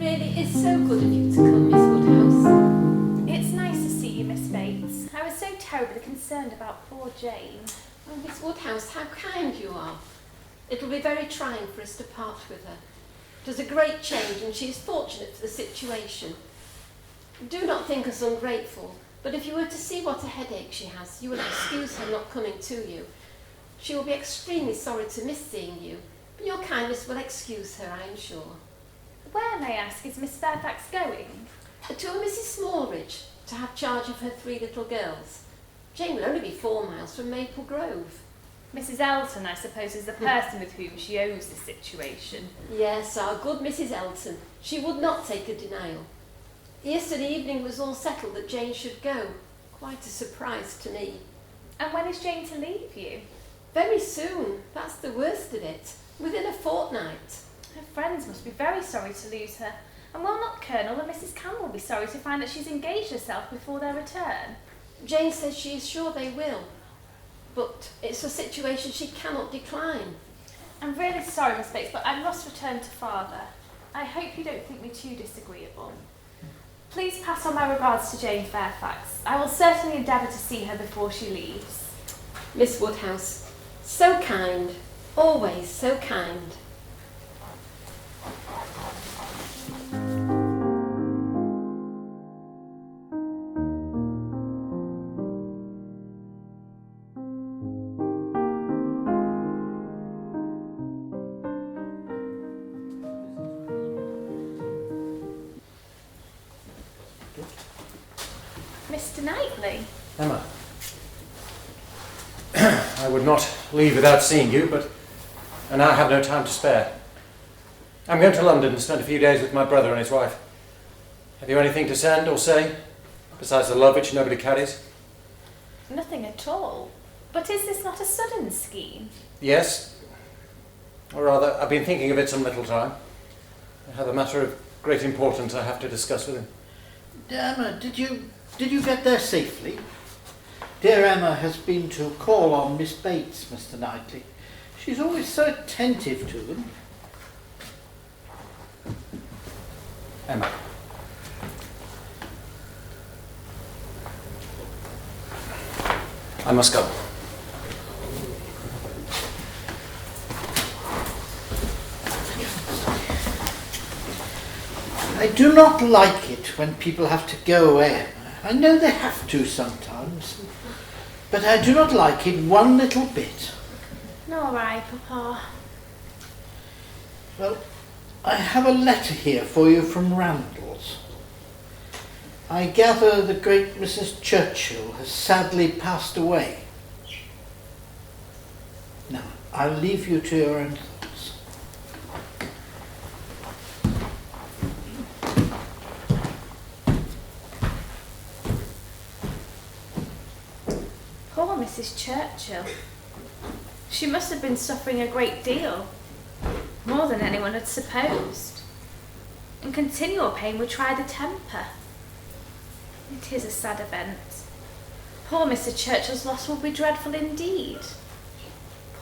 really is so good of you to come, Miss Woodhouse. It's nice to see you, Miss Bates. I was so terribly concerned about poor Jane. Oh, Miss Woodhouse, how kind you are. It'll be very trying for us to part with her. It was a great change and she is fortunate for the situation. Do not think us ungrateful, but if you were to see what a headache she has, you will excuse her not coming to you. She will be extremely sorry to miss seeing you, but your kindness will excuse her, I am sure. Where, may I ask, is Miss Fairfax going? To a Mrs. Smallridge, to have charge of her 3 little girls. Jane will only be 4 miles from Maple Grove. Mrs. Elton, I suppose, is the person with whom she owes the situation. Yes, our good Mrs. Elton. She would not take a denial. Yesterday evening was all settled that Jane should go. Quite a surprise to me. And when is Jane to leave you? Very soon. That's the worst of it. Within a fortnight. Her friends must be very sorry to lose her. And will not Colonel and Mrs. Campbell be sorry to find that she's engaged herself before their return? Jane says she is sure they will. But it's a situation she cannot decline. I'm really sorry, Miss Bates, but I must return to Father. I hope you don't think me too disagreeable. Please pass on my regards to Jane Fairfax. I will certainly endeavour to see her before she leaves. Miss Woodhouse, so kind, always so kind. Mr. Knightley. Emma. I would not leave without seeing you, but I now have no time to spare. I'm going to London and spend a few days with my brother and his wife. Have you anything to send or say, besides the love which nobody carries? Nothing at all. But is this not a sudden scheme? Yes. Or rather, I've been thinking of it some little time. I have a matter of great importance I have to discuss with him. Emma, did you get there safely? Dear Emma has been to call on Miss Bates, Mr. Knightley. She's always so attentive to them. Emma. I must go. I do not like it when people have to go away, Emma. I know they have to sometimes, but I do not like it one little bit. Nor I, Papa. Well, I have a letter here for you from Randalls. I gather the great Mrs. Churchill has sadly passed away. Now, I'll leave you to your own thoughts. Poor Mrs. Churchill. She must have been suffering a great deal, more than anyone had supposed. And continual pain would try the temper. It is a sad event. Poor Mr. Churchill's loss will be dreadful indeed.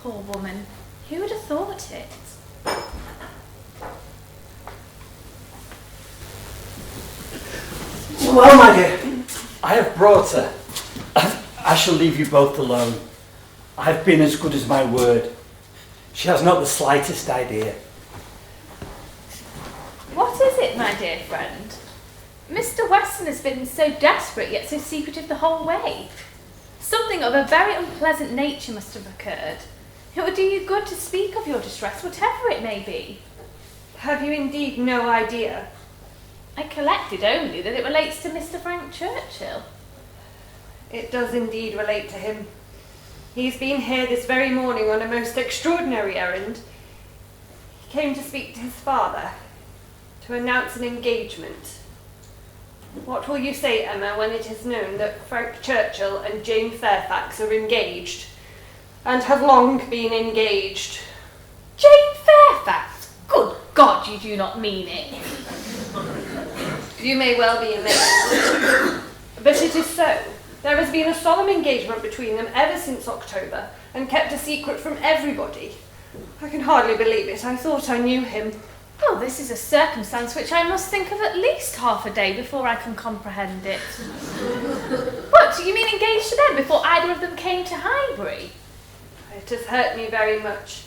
Poor woman, who would have thought it? Well, my dear, I have brought her. I shall leave you both alone. I have been as good as my word. She has not the slightest idea. What is it, my dear friend? Mr. Weston has been so desperate yet so secretive the whole way. Something of a very unpleasant nature must have occurred. It would do you good to speak of your distress, whatever it may be. Have you indeed no idea? I collected only that it relates to Mr. Frank Churchill. It does indeed relate to him. He's been here this very morning on a most extraordinary errand. He came to speak to his father, to announce an engagement. What will you say, Emma, when it is known that Frank Churchill and Jane Fairfax are engaged, and have long been engaged? Jane Fairfax? Good God, you do not mean it. You may well be amazed, but it is so. There has been a solemn engagement between them ever since October, and kept a secret from everybody. I can hardly believe it. I thought I knew him. Well, this is a circumstance which I must think of at least half a day before I can comprehend it. What, do you mean engaged to them before either of them came to Highbury? It has hurt me very much.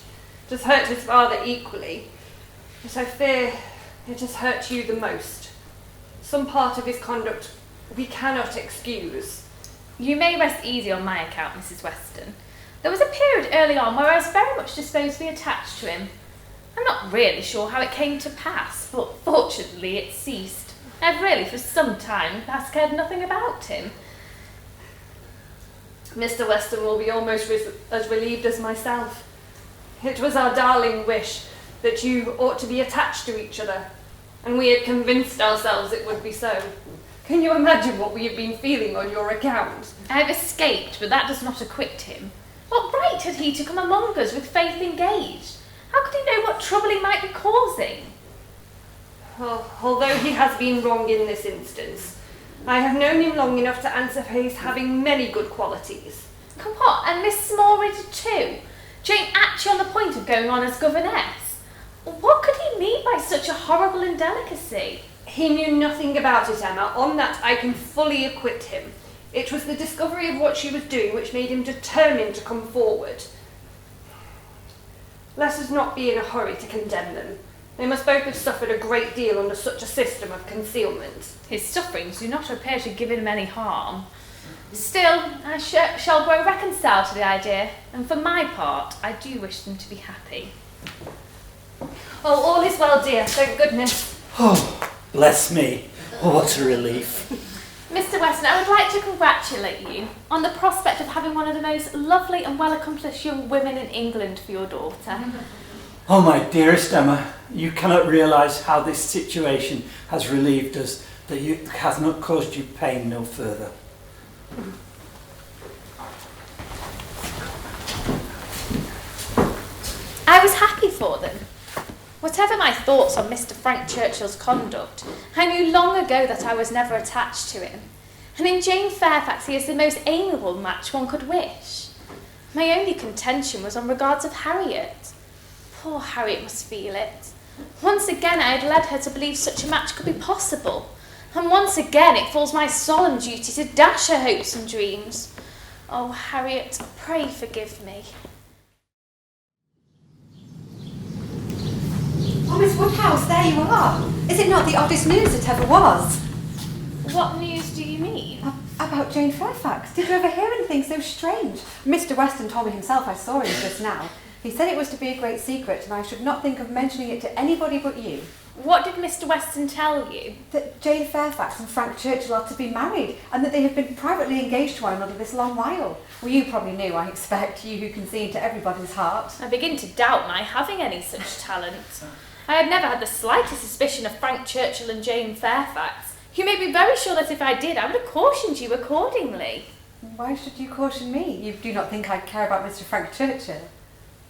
It has hurt his father equally. But I fear it has hurt you the most. Some part of his conduct we cannot excuse. You may rest easy on my account, Mrs. Weston. There was a period early on where I was very much disposed to be attached to him. I'm not really sure how it came to pass, but fortunately it ceased. I've really for some time past cared nothing about him. Mr. Weston will be almost as relieved as myself. It was our darling wish that you ought to be attached to each other, and we had convinced ourselves it would be so. Can you imagine what we have been feeling on your account? I have escaped, but that does not acquit him. What right had he to come among us with faith engaged? How could he know what trouble he might be causing? Well, although he has been wrong in this instance, I have known him long enough to answer for his having many good qualities. What, and Miss Smallridge too? Jane actually on the point of going on as governess? What could he mean by such a horrible indelicacy? He knew nothing about it, Emma. On that I can fully acquit him. It was the discovery of what she was doing which made him determined to come forward. Let us not be in a hurry to condemn them. They must both have suffered a great deal under such a system of concealment. His sufferings do not appear to give him any harm. Still, I shall grow reconciled to the idea, and for my part, I do wish them to be happy. Oh, all is well, dear, thank goodness. Oh, bless me. Oh, what a relief. Mr. Weston, I would like to congratulate you on the prospect of having one of the most lovely and well-accomplished young women in England for your daughter. Oh, my dearest Emma, you cannot realise how this situation has relieved us, that it has not caused you pain no further. I was happy for them. Whatever my thoughts on Mr. Frank Churchill's conduct, I knew long ago that I was never attached to him. And in Jane Fairfax he is the most amiable match one could wish. My only contention was on regards of Harriet. Poor Harriet must feel it. Once again I had led her to believe such a match could be possible. And once again it falls my solemn duty to dash her hopes and dreams. Oh, Harriet, pray forgive me. Oh, Miss Woodhouse, there you are. Is it not the oddest news it ever was? What news do you mean? About Jane Fairfax. Did you ever hear anything so strange? Mr. Weston told me himself, I saw him just now. He said it was to be a great secret and I should not think of mentioning it to anybody but you. What did Mr. Weston tell you? That Jane Fairfax and Frank Churchill are to be married and that they have been privately engaged to one another this long while. Well, you probably knew, I expect, you who can see into everybody's heart. I begin to doubt my having any such talent. I had never had the slightest suspicion of Frank Churchill and Jane Fairfax. You may be very sure that if I did, I would have cautioned you accordingly. Why should you caution me? You do not think I care about Mr. Frank Churchill?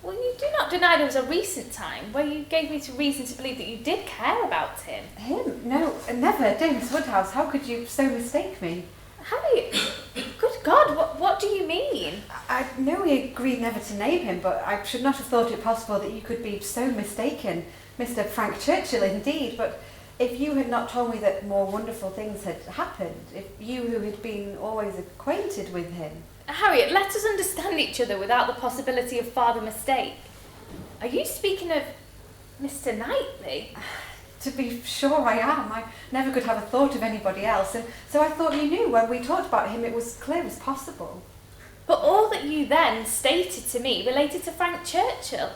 Well, you do not deny there was a recent time where you gave me reason to believe that you did care about him. Him? No, never. Dear Miss Woodhouse, how could you so mistake me? Harriet, good God, what do you mean? I know we agreed never to name him, but I should not have thought it possible that you could be so mistaken. Mr. Frank Churchill, indeed, but if you had not told me that more wonderful things had happened, if you who had been always acquainted with him... Harriet, let us understand each other without the possibility of farther mistake. Are you speaking of Mr. Knightley? To be sure I am. I never could have a thought of anybody else, and so I thought you knew. When we talked about him, it was clear as possible. But all that you then stated to me related to Frank Churchill.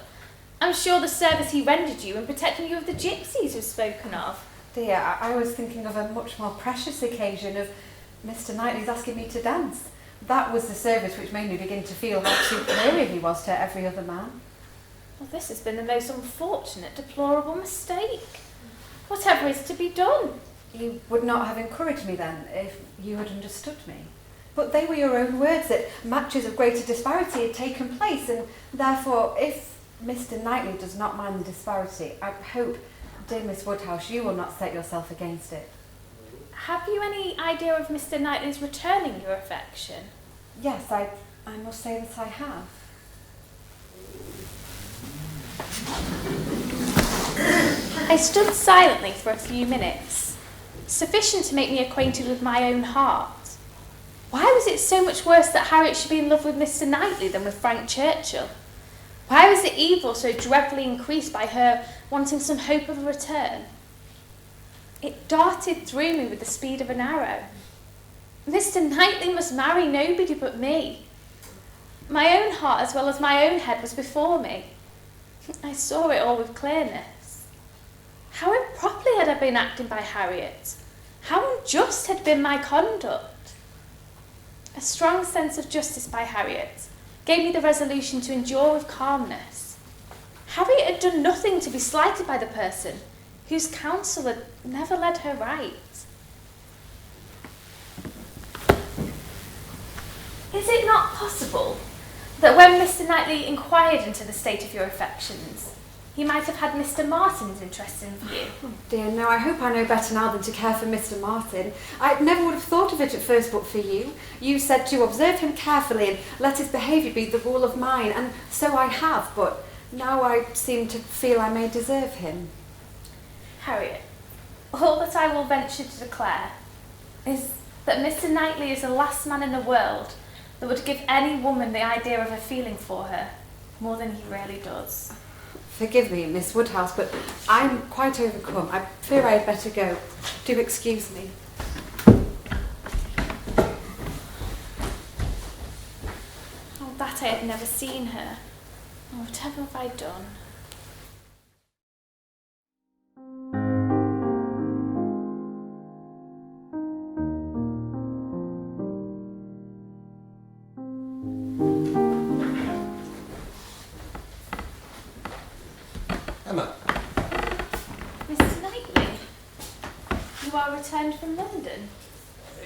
I'm sure the service he rendered you in protecting you of the gypsies was spoken of. Dear, I was thinking of a much more precious occasion of Mr. Knightley's asking me to dance. That was the service which made me begin to feel how superior he was to every other man. Well, this has been the most unfortunate, deplorable mistake. Whatever is to be done? You would not have encouraged me then, if you had understood me. But they were your own words, that matches of greater disparity had taken place, and therefore, if Mr. Knightley does not mind the disparity, I hope, dear Miss Woodhouse, you will not set yourself against it. Have you any idea of Mr. Knightley's returning your affection? Yes, I must say that I have. I stood silently for a few minutes, sufficient to make me acquainted with my own heart. Why was it so much worse that Harriet should be in love with Mr. Knightley than with Frank Churchill? Why was the evil so dreadfully increased by her wanting some hope of a return? It darted through me with the speed of an arrow. Mr. Knightley must marry nobody but me. My own heart as well as my own head was before me. I saw it all with clearness. How improperly had I been acting by Harriet? How unjust had been my conduct? A strong sense of justice by Harriet gave me the resolution to endure with calmness. Harriet had done nothing to be slighted by the person whose counsel had never led her right. Is it not possible that when Mr. Knightley inquired into the state of your affections, he might have had Mr. Martin's interest in view? Oh dear, no, I hope I know better now than to care for Mr. Martin. I never would have thought of it at first but for you. You said to observe him carefully and let his behaviour be the rule of mine, and so I have, but now I seem to feel I may deserve him. Harriet, all that I will venture to declare is that Mr. Knightley is the last man in the world that would give any woman the idea of a feeling for her more than he really does. Forgive me, Miss Woodhouse, but I'm quite overcome. I fear I had better go. Do excuse me. Oh, that I had never seen her. Oh, whatever have I done? Emma. Mr. Knightley, you are returned from London?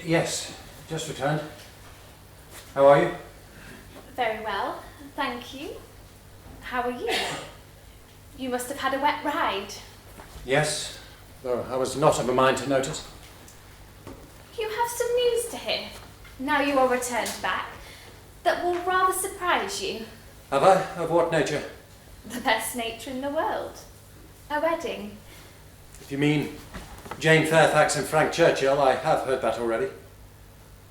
Yes, just returned. How are you? Very well, thank you. How are you? You must have had a wet ride. Yes, though I was not of a mind to notice. You have some news to hear, now you are returned back, that will rather surprise you. Have I? Of what nature? The best nature in the world. A wedding. If you mean Jane Fairfax and Frank Churchill, I have heard that already.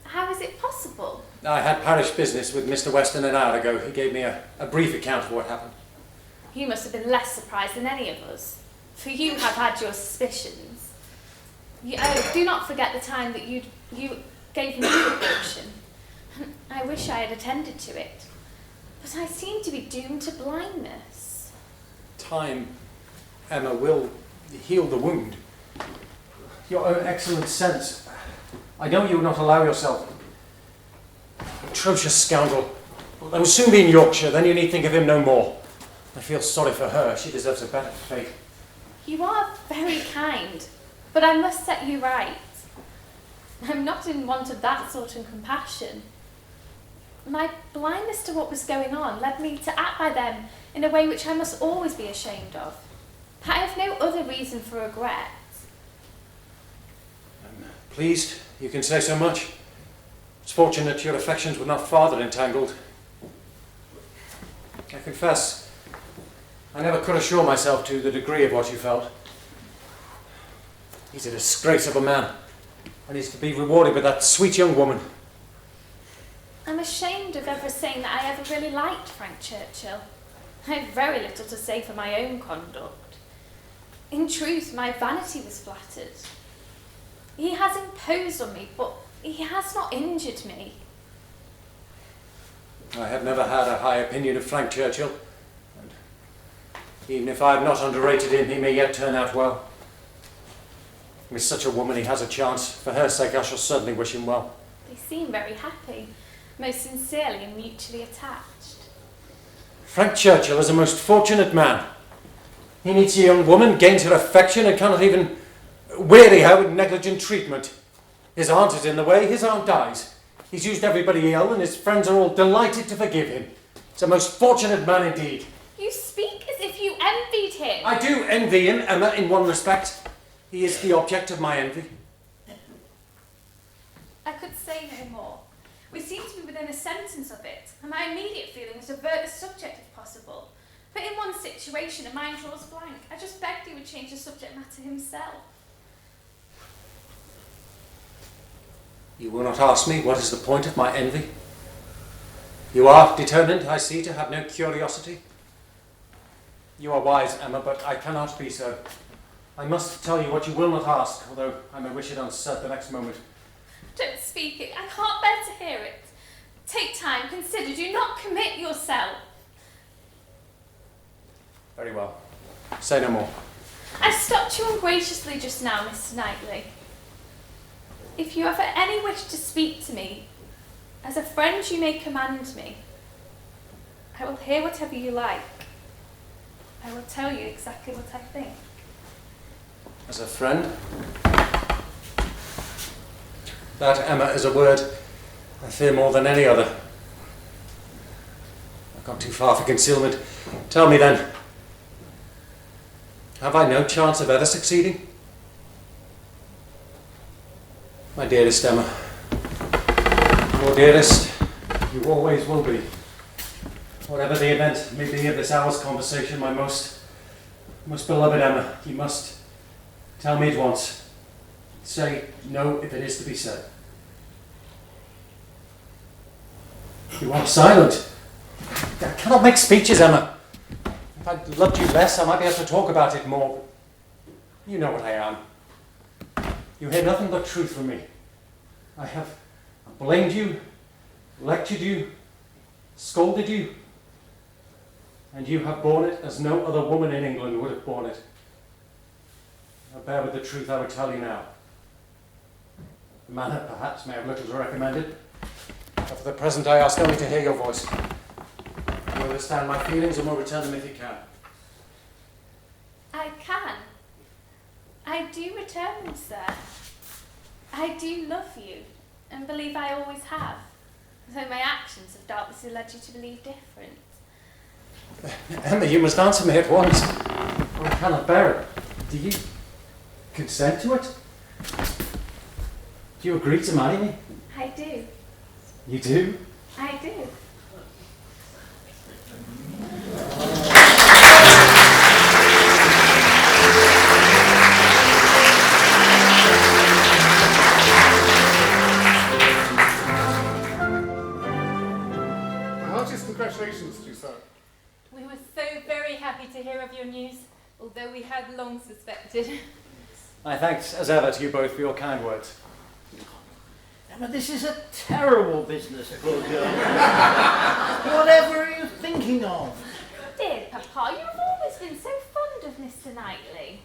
How is it possible? I had parish business with Mr. Weston an hour ago. He gave me a brief account of what happened. You must have been less surprised than any of us, for you have had your suspicions. Do not forget the time that you gave me the abortion. I wish I had attended to it, but I seem to be doomed to blindness. Time, Emma, will heal the wound. Your own excellent sense. I know you will not allow yourself. Atrocious scoundrel. I will soon be in Yorkshire, then you need think of him no more. I feel sorry for her. She deserves a better fate. You are very kind, but I must set you right. I'm not in want of that sort of compassion. My blindness to what was going on led me to act by them in a way which I must always be ashamed of. I have no other reason for regret. I'm pleased you can say so much. It's fortunate your affections were not farther entangled. I confess, I never could assure myself to the degree of what you felt. He's a disgrace of a man, and he's to be rewarded with that sweet young woman. I'm ashamed of ever saying that I ever really liked Frank Churchill. I have very little to say for my own conduct. In truth, my vanity was flattered. He has imposed on me, but he has not injured me. I have never had a high opinion of Frank Churchill, and even if I have not underrated him, he may yet turn out well. With such a woman, he has a chance. For her sake, I shall certainly wish him well. They seem very happy, most sincerely and mutually attached. Frank Churchill is a most fortunate man. He meets a young woman, gains her affection, and cannot even weary her with negligent treatment. His aunt is in the way, his aunt dies. He's used everybody ill, and his friends are all delighted to forgive him. He's a most fortunate man indeed. You speak as if you envied him. I do envy him, Emma, in one respect. He is the object of my envy. I could say no more. We seem to be within a sentence of it, and my immediate feeling is to avert the subject if possible. But in one situation, a mind draws blank. I just begged he would change the subject matter himself. You will not ask me what is the point of my envy? You are determined, I see, to have no curiosity. You are wise, Emma, but I cannot be so. I must tell you what you will not ask, although I may wish it unsaid the next moment. Don't speak it. I can't bear to hear it. Take time, consider. Do not commit yourself. Very well. Say no more. I stopped you ungraciously just now, Mr. Knightley. If you have any wish to speak to me, as a friend you may command me. I will hear whatever you like. I will tell you exactly what I think. As a friend? That, Emma, is a word I fear more than any other. I've gone too far for concealment. Tell me then, have I no chance of ever succeeding? My dearest Emma, your dearest, you always will be. Whatever the event may be of this hour's conversation, my most beloved Emma, you must tell me at once. Say no if it is to be said. You are silent. I cannot make speeches, Emma. If I loved you less, I might be able to talk about it more. You know what I am. You hear nothing but truth from me. I have blamed you, lectured you, scolded you, and you have borne it as no other woman in England would have borne it. Now bear with the truth I would tell you now. The manner, perhaps, may have little to recommend it, but for the present I ask only to hear your voice. You understand my feelings and will return them if you can. I can. I do return them, sir. I do love you, and believe I always have, though my actions have doubtless led you to believe different. Emma, you must answer me at once. I cannot bear it. Do you consent to it? Do you agree to marry me? I do. You do? I do. Congratulations to you, sir. We were so very happy to hear of your news, although we had long suspected. My thanks, as ever, to you both for your kind words. Emma, this is a terrible business, poor girl. Whatever are you thinking of? Dear Papa, you have always been so fond of Mr. Knightley.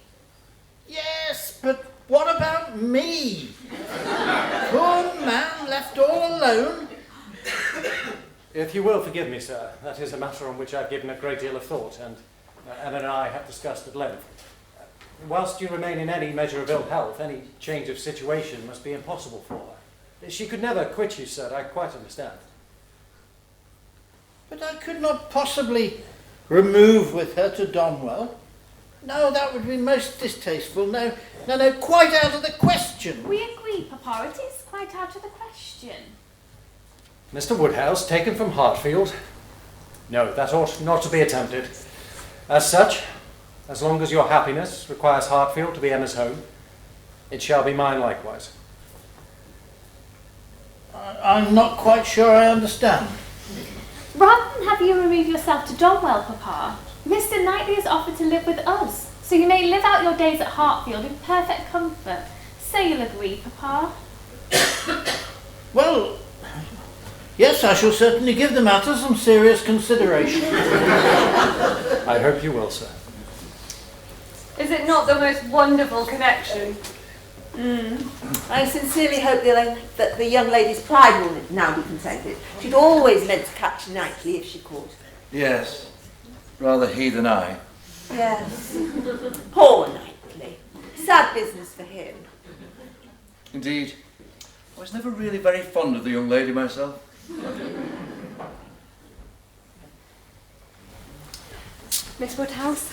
Yes, but what about me? Poor man left all alone. If you will forgive me, sir, that is a matter on which I've given a great deal of thought, and Emma and I have discussed at length. Whilst you remain in any measure of ill health, any change of situation must be impossible for her. She could never quit you, sir, I quite understand. But I could not possibly remove with her to Donwell. No, that would be most distasteful. No, quite out of the question. We agree, Papa, it is quite out of the question. Mr. Woodhouse, taken from Hartfield? No, that ought not to be attempted. As such, as long as your happiness requires Hartfield to be Emma's home, it shall be mine likewise. I'm not quite sure I understand. Rather than have you remove yourself to Donwell, Papa, Mr. Knightley has offered to live with us, so you may live out your days at Hartfield in perfect comfort. Say you'll agree, Papa. Well, yes, I shall certainly give the matter some serious consideration. I hope you will, sir. Is it not the most wonderful connection? I sincerely hope that the young lady's pride will now be contented. She'd always meant to catch Knightley if she could. Yes, rather he than I. Yes. Poor Knightley. Sad business for him. Indeed, I was never really very fond of the young lady myself. Miss Woodhouse,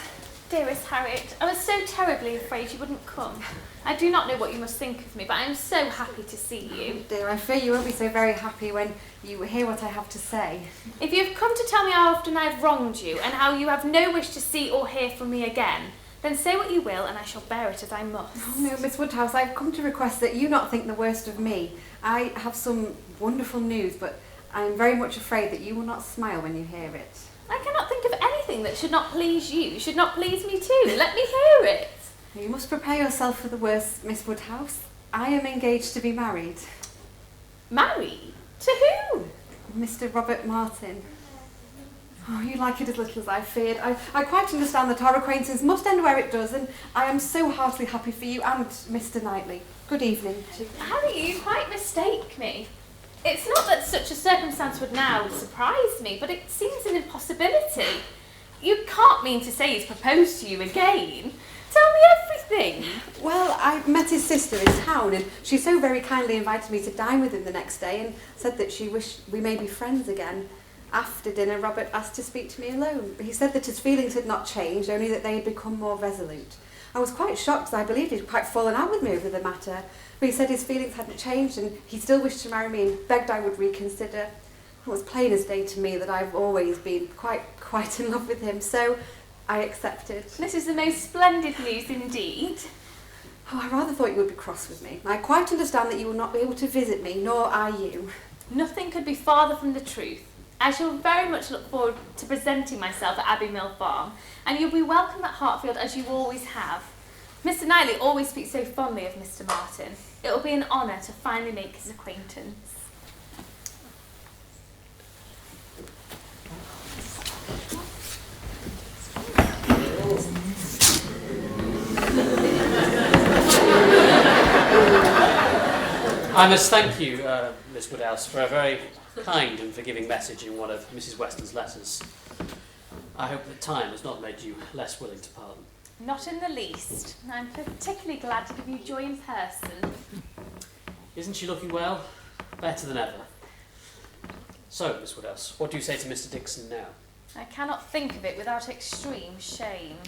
Dearest Harriet, I was so terribly afraid you wouldn't come. I do not know what you must think of me, but I am so happy to see you. Dear, I fear you won't be so very happy when you hear what I have to say. If you have come to tell me how often I have wronged you, and how you have no wish to see or hear from me again, then say what you will, and I shall bear it as I must. Oh no, Miss Woodhouse, I've come to request that you not think the worst of me. I have some wonderful news, but I'm very much afraid that you will not smile when you hear it. I cannot think of anything that should not please you, should not please me too. Let me hear it. You must prepare yourself for the worst, Miss Woodhouse. I am engaged to be married. Married? To who? Mr. Robert Martin. Oh, you like it as little as I feared. I quite understand that our acquaintance must end where it does, and I am so heartily happy for you and Mr. Knightley. Good evening. Harry, you quite mistake me. It's not that such a circumstance would now surprise me, but it seems an impossibility. You can't mean to say he's proposed to you again. Tell me everything. Well, I met his sister in town, and she so very kindly invited me to dine with him the next day and said that she wished we may be friends again. After dinner, Robert asked to speak to me alone. He said that his feelings had not changed, only that they had become more resolute. I was quite shocked, as I believed he'd quite fallen out with me over the matter. But he said his feelings hadn't changed, and he still wished to marry me and begged I would reconsider. It was plain as day to me that I've always been quite in love with him, so I accepted. This is the most splendid news indeed. Oh, I rather thought you would be cross with me. I quite understand that you will not be able to visit me, nor are you. Nothing could be farther from the truth. I shall very much look forward to presenting myself at Abbey Mill Farm, and you'll be welcome at Hartfield as you always have. Mr. Knightley always speaks so fondly of Mr. Martin. It will be an honour to finally make his acquaintance. I must thank you, Miss Woodhouse, for a very kind and forgiving message in one of Mrs. Weston's letters. I hope that time has not made you less willing to pardon. Not in the least. I'm particularly glad to give you joy in person. Isn't she looking well? Better than ever. So, Miss Woodhouse, what do you say to Mr. Dixon now? I cannot think of it without extreme shame.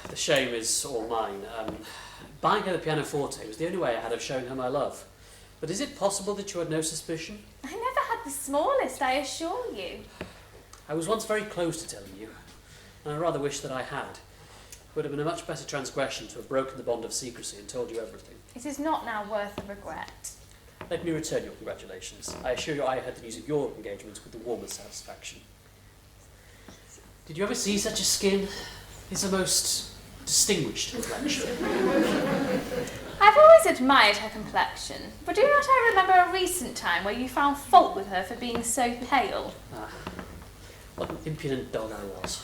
The shame is all mine. Buying her the pianoforte was the only way I had of showing her my love. But is it possible that you had no suspicion? I never had the smallest, I assure you. I was once very close to telling you, and I rather wish that I had. It would have been a much better transgression to have broken the bond of secrecy and told you everything. It is not now worth a regret. Let me return your congratulations. I assure you I had the news of your engagement with the warmest satisfaction. Did you ever see such a skin? It's a most distinguished complexion. I've always admired her complexion, but do not I remember a recent time where you found fault with her for being so pale? Ah, what an impudent dog I was.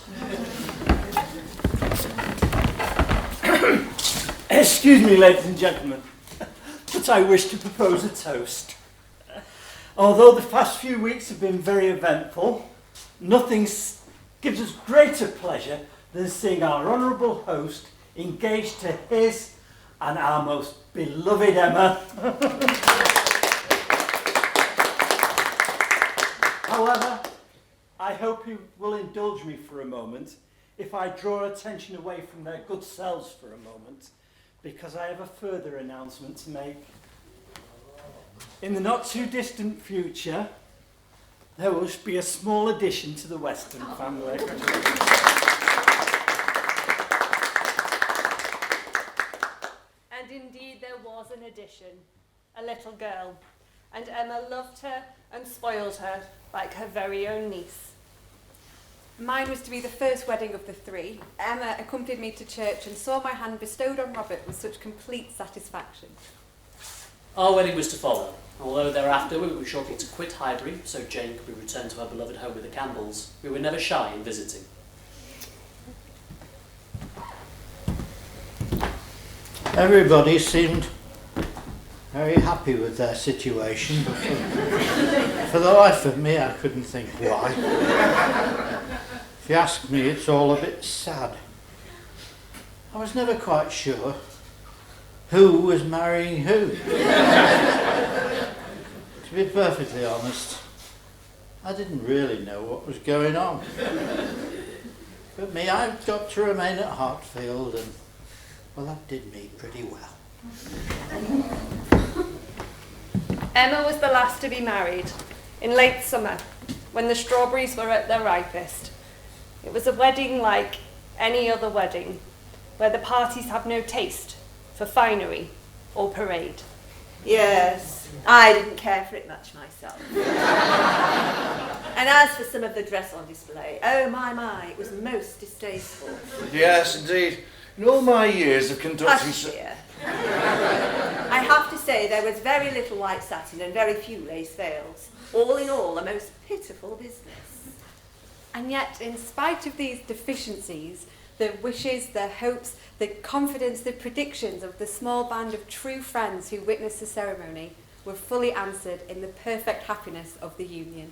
Excuse me, ladies and gentlemen, but I wish to propose a toast. Although the past few weeks have been very eventful, nothing gives us greater pleasure than seeing our honourable host engaged to his and our most beloved Emma. However, I hope you will indulge me for a moment if I draw attention away from their good selves for a moment, because I have a further announcement to make. In the not too distant future, there will be a small addition to the Weston family. And indeed there was an addition, a little girl, and Emma loved her and spoiled her like her very own niece. Mine was to be the first wedding of the three. Emma accompanied me to church and saw my hand bestowed on Robert with such complete satisfaction. Our wedding was to follow, although thereafter we were shortly to quit Highbury, so Jane could be returned to her beloved home with the Campbells. We were never shy in visiting. Everybody seemed very happy with their situation, but for the life of me, I couldn't think why. If you ask me, it's all a bit sad. I was never quite sure who was marrying who. To be perfectly honest, I didn't really know what was going on. But me, I've got to remain at Hartfield, and, well, that did me pretty well. Emma was the last to be married in late summer, when the strawberries were at their ripest. It was a wedding like any other wedding, where the parties have no taste for finery or parade. Yes, I didn't care for it much myself. And as for some of the dress on display, oh my, it was most distasteful. Yes, indeed. In all my years of conducting... Hush, dear. I have to say there was very little white satin and very few lace veils. All in all, a most pitiful business. And yet, in spite of these deficiencies, the wishes, the hopes, the confidence, the predictions of the small band of true friends who witnessed the ceremony were fully answered in the perfect happiness of the union.